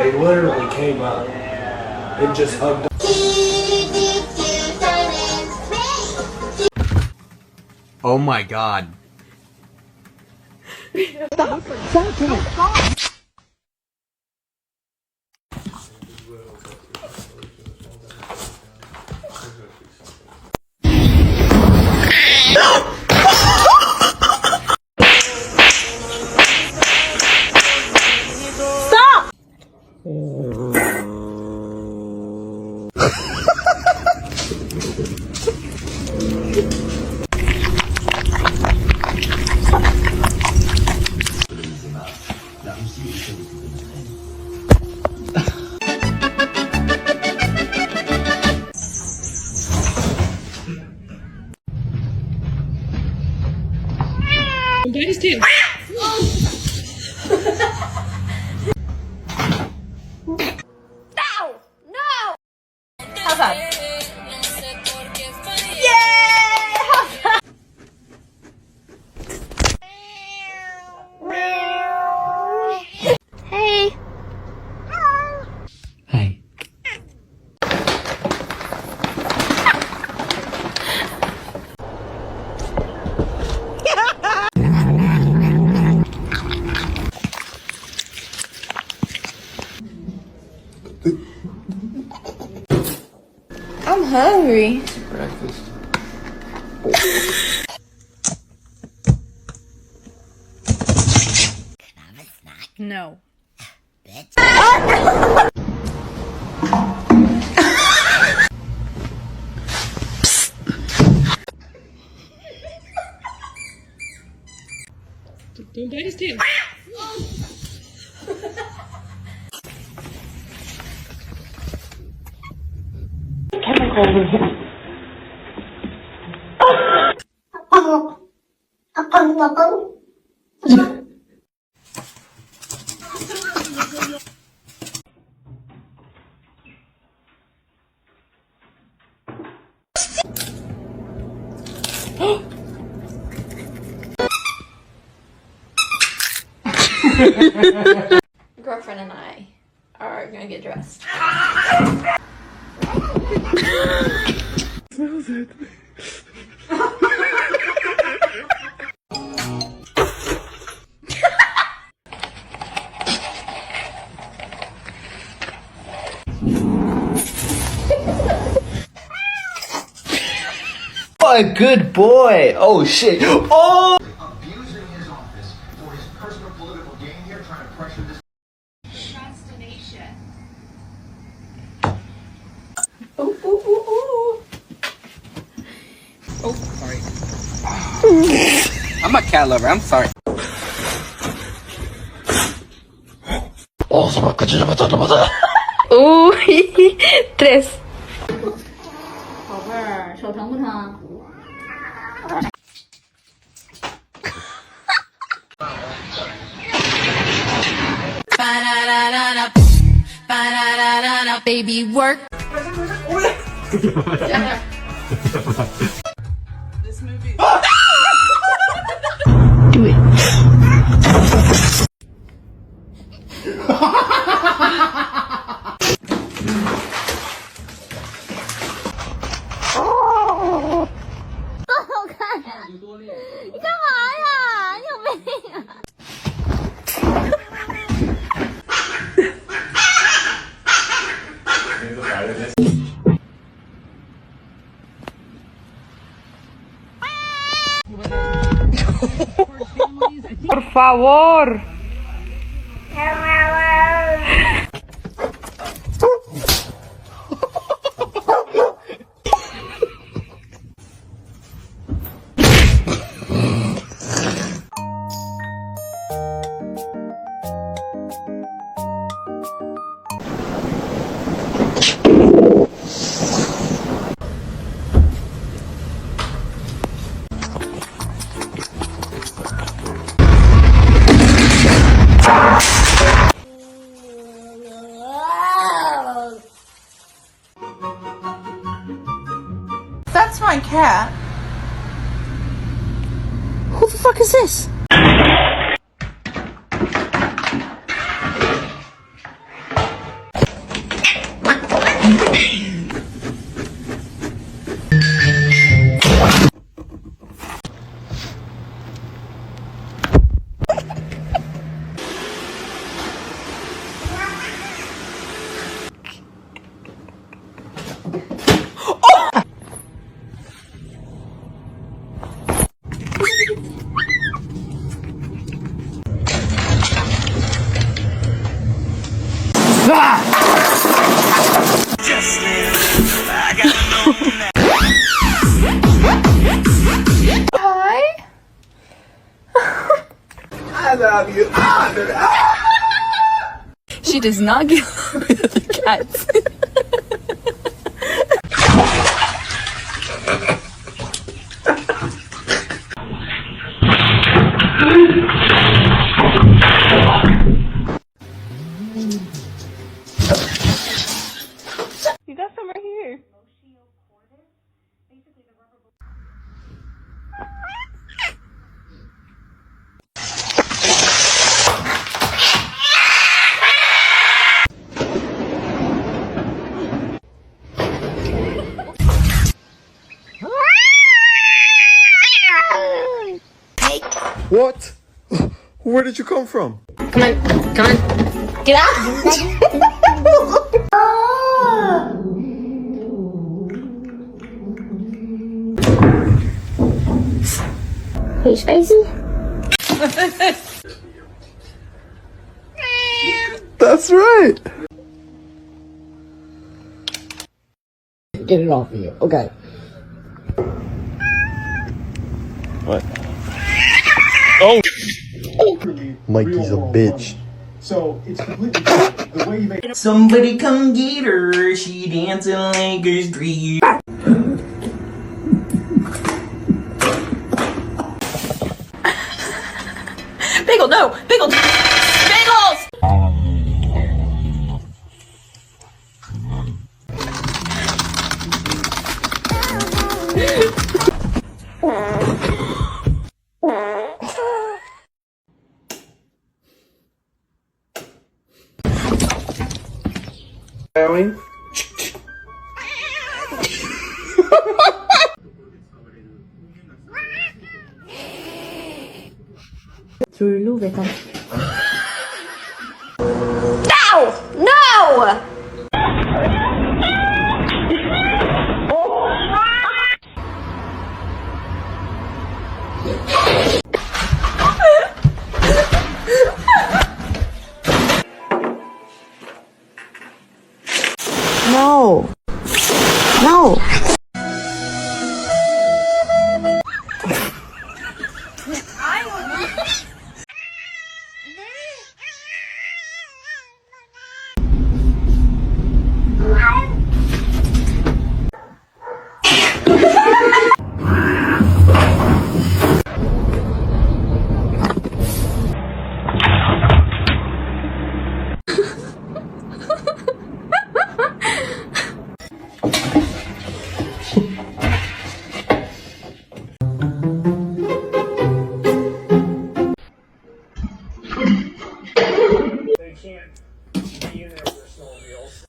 They literally came up and just hugged. Oh my god. Stop! Stop! Daddy's tail. No! No! How's that? Yay! How's that? Hey. Hey. I'm hungry. Breakfast. No. Don't bite his tail. Girlfriend and I are gonna get dressed. Smells it. Oh, a good boy. Oh shit. Oh! Abusing his office for his personal political gain here, trying to pressure this destination. Ooh, ooh, ooh, ooh. Oh, sorry. I'm a cat lover. I'm sorry. Tres. 宝贝儿，手疼不疼？ Baby work. This movie. Do it. Por favor. That's my cat. Who the fuck is this? Hi. I love you. She does not get along with the cats. You got some right here. What? Where did you come from? Come on. Come on. Get out. Are you spicy? That's right. Get it off of you. Okay. What? Oh! Mikey's a bitch. So it's completely different. The way you make Somebody come get her, she dancing like a street. Bagel, no! Bagel! Bagels! going. No! No. No. They can't be in there with their snowmobiles.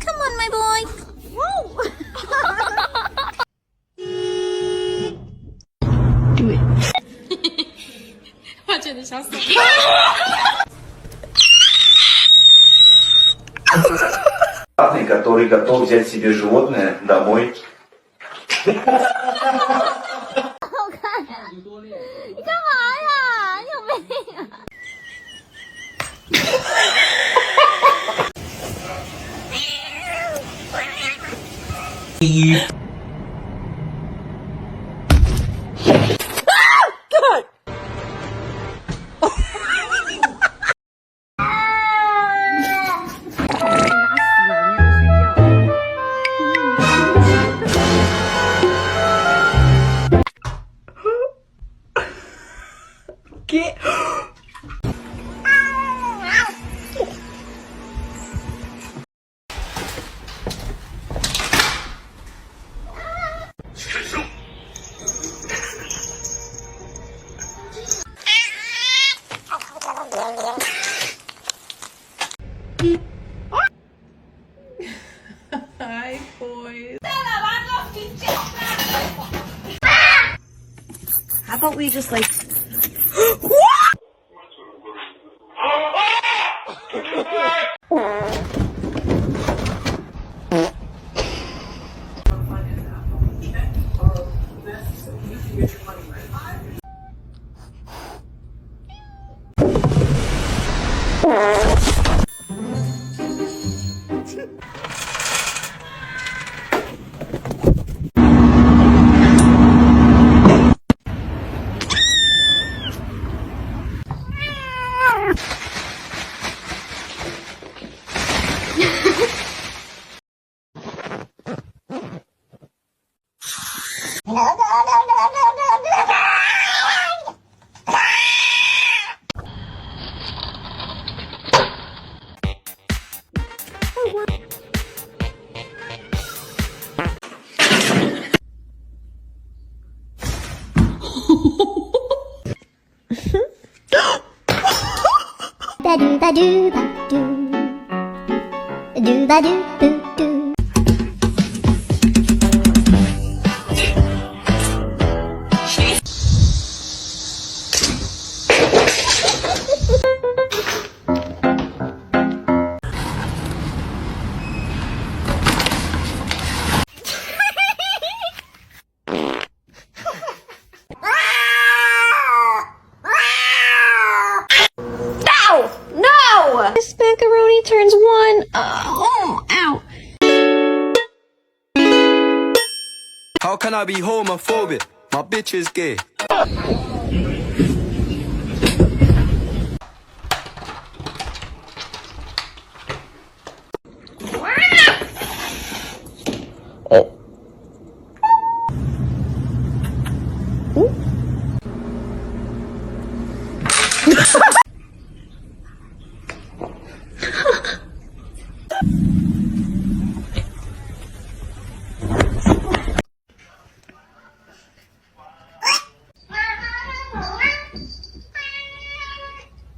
Come on, my boy. Whoa. Который готов взять себе животное домой. 你干嘛呀？你有病啊！ Hi, boys. How about we just like... Ba doo ba doo ba doo. Doo ba doo boo doo. No! This macaroni turns one. Ow. How can I be homophobic? My bitch is gay. Ooh.